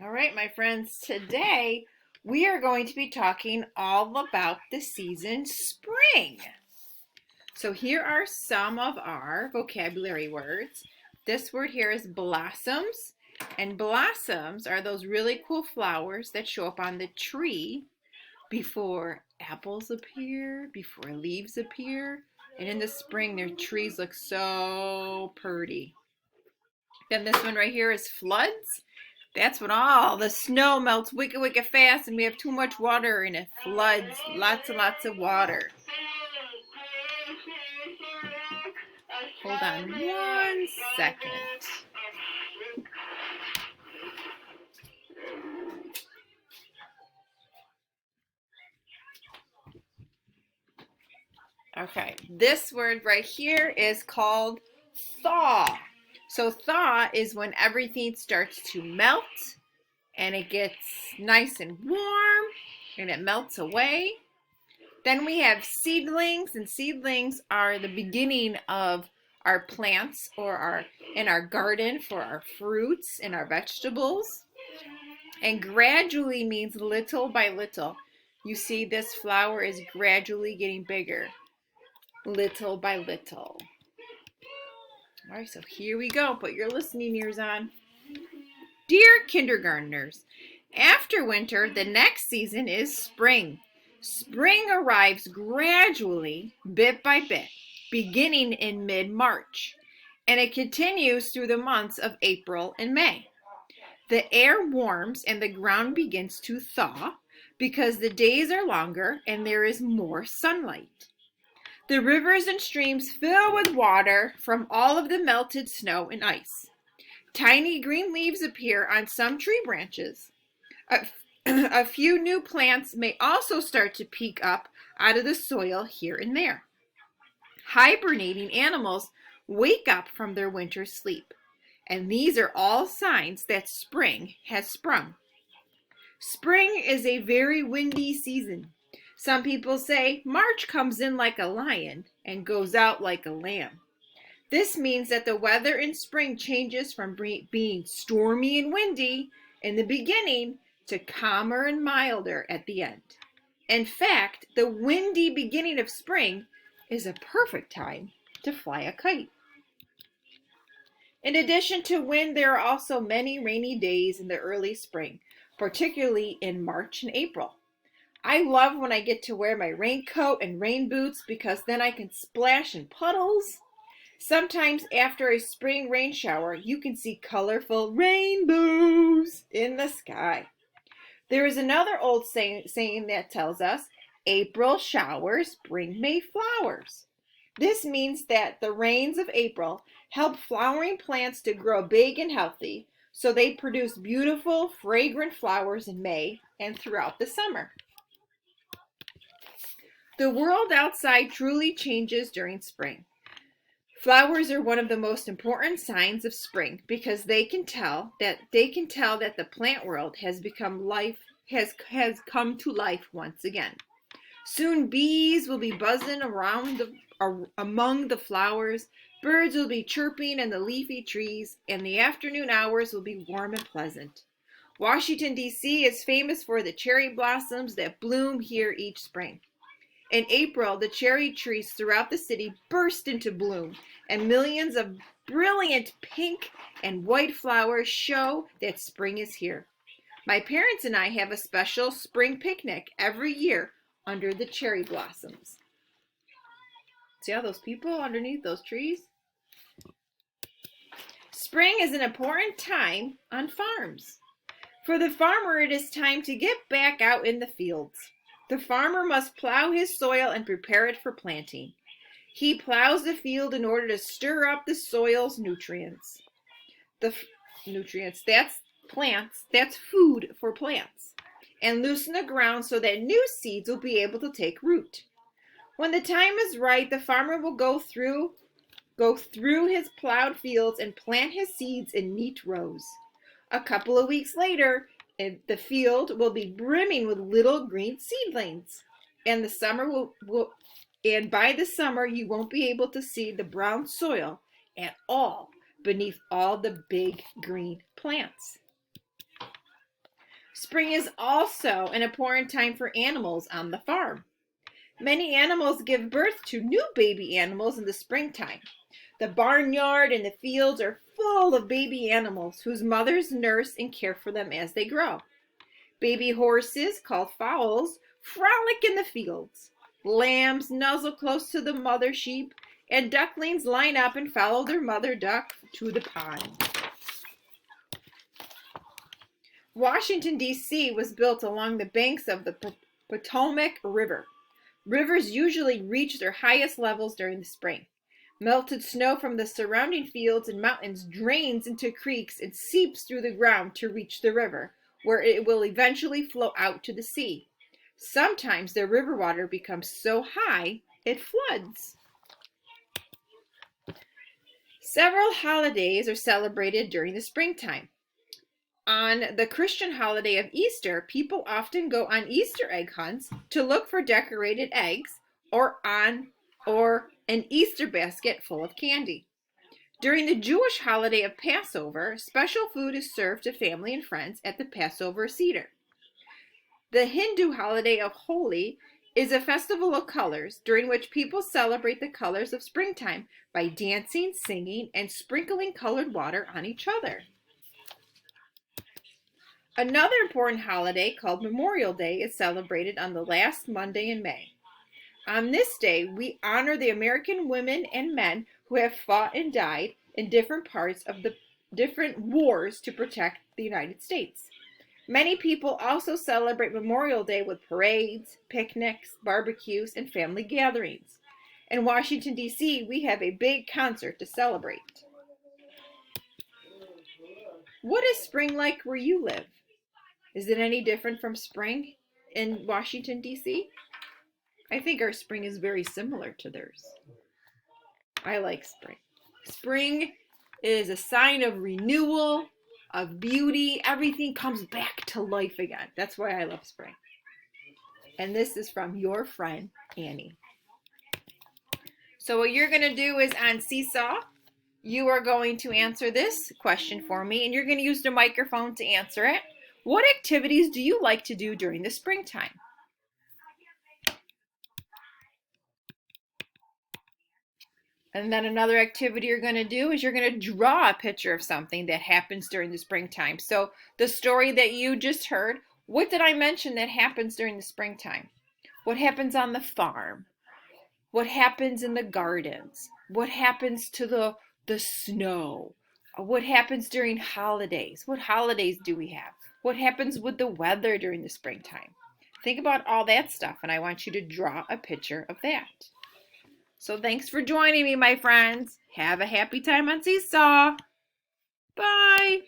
All right, my friends, today we are going to be talking all about the season spring. So here are some of our vocabulary words. This word here is blossoms, and blossoms are those really cool flowers that show up on the tree before apples appear, before leaves appear, and in the spring their trees look so pretty. Then this one right here is floods. That's when all the snow melts wicked fast and we have too much water and it floods lots and lots of water. Hold on 1 second. Okay, this word right here is called thaw. So thaw is when everything starts to melt and it gets nice and warm and it melts away. Then we have seedlings, and seedlings are the beginning of our plants or in our garden for our fruits and our vegetables. And gradually means little by little. You see this flower is gradually getting bigger, little by little. All right, so here we go. Put your listening ears on. Dear kindergartners, after winter, the next season is spring. Spring arrives gradually, bit by bit, beginning in mid-March, and it continues through the months of April and May. The air warms and the ground begins to thaw because the days are longer and there is more sunlight. The rivers and streams fill with water from all of the melted snow and ice. Tiny green leaves appear on some tree branches. A few new plants may also start to peek up out of the soil here and there. Hibernating animals wake up from their winter sleep, and these are all signs that spring has sprung. Spring is a very windy season. Some people say March comes in like a lion and goes out like a lamb. This means that the weather in spring changes from being stormy and windy in the beginning to calmer and milder at the end. In fact, the windy beginning of spring is a perfect time to fly a kite. In addition to wind, there are also many rainy days in the early spring, particularly in March and April. I love when I get to wear my raincoat and rain boots because then I can splash in puddles. Sometimes after a spring rain shower, you can see colorful rainbows in the sky. There is another old saying that tells us, April showers bring May flowers. This means that the rains of April help flowering plants to grow big and healthy, so they produce beautiful, fragrant flowers in May and throughout the summer. The world outside truly changes during spring. Flowers are one of the most important signs of spring because they can tell that the plant world has come to life once again. Soon bees will be buzzing among the flowers, birds will be chirping in the leafy trees, and the afternoon hours will be warm and pleasant. Washington, D.C. is famous for the cherry blossoms that bloom here each spring. In April, the cherry trees throughout the city burst into bloom, and millions of brilliant pink and white flowers show that spring is here. My parents and I have a special spring picnic every year under the cherry blossoms. See all those people underneath those trees? Spring is an important time on farms. For the farmer, it is time to get back out in the fields. The farmer must plow his soil and prepare it for planting. He plows the field in order to stir up the soil's nutrients. That's plants, that's food for plants. And loosen the ground so that new seeds will be able to take root. When the time is right, the farmer will go through his plowed fields and plant his seeds in neat rows. A couple of weeks later, the field will be brimming with little green seedlings, and by the summer you won't be able to see the brown soil at all beneath all the big green plants. Spring is also an important time for animals on the farm. Many animals give birth to new baby animals in the springtime. The barnyard and the fields are full of baby animals whose mothers nurse and care for them as they grow. Baby horses, called fowls, frolic in the fields. Lambs nuzzle close to the mother sheep, and ducklings line up and follow their mother duck to the pond. Washington, D.C. was built along the banks of the Potomac River. Rivers usually reach their highest levels during the spring. Melted snow from the surrounding fields and mountains drains into creeks and seeps through the ground to reach the river, where it will eventually flow out to the sea. Sometimes the river water becomes so high it floods. Several holidays are celebrated during the springtime. On the Christian holiday of Easter, people often go on Easter egg hunts to look for decorated eggs or an Easter basket full of candy. During the Jewish holiday of Passover, special food is served to family and friends at the Passover Seder. The Hindu holiday of Holi is a festival of colors during which people celebrate the colors of springtime by dancing, singing, and sprinkling colored water on each other. Another important holiday called Memorial Day is celebrated on the last Monday in May. On this day, we honor the American women and men who have fought and died in different parts of the different wars to protect the United States. Many people also celebrate Memorial Day with parades, picnics, barbecues, and family gatherings. In Washington, D.C., we have a big concert to celebrate. What is spring like where you live? Is it any different from spring in Washington, D.C.? I think our spring is very similar to theirs. I like spring. Spring is a sign of renewal, of beauty. Everything comes back to life again. That's why I love spring. And this is from your friend, Annie. So what you're going to do is on Seesaw, you are going to answer this question for me, and you're going to use the microphone to answer it. What activities do you like to do during the springtime? And then another activity you're going to do is you're going to draw a picture of something that happens during the springtime. So the story that you just heard, what did I mention that happens during the springtime? What happens on the farm? What happens in the gardens? What happens to the snow? What happens during holidays? What holidays do we have? What happens with the weather during the springtime? Think about all that stuff, and I want you to draw a picture of that. So thanks for joining me, my friends. Have a happy time on Seesaw. Bye.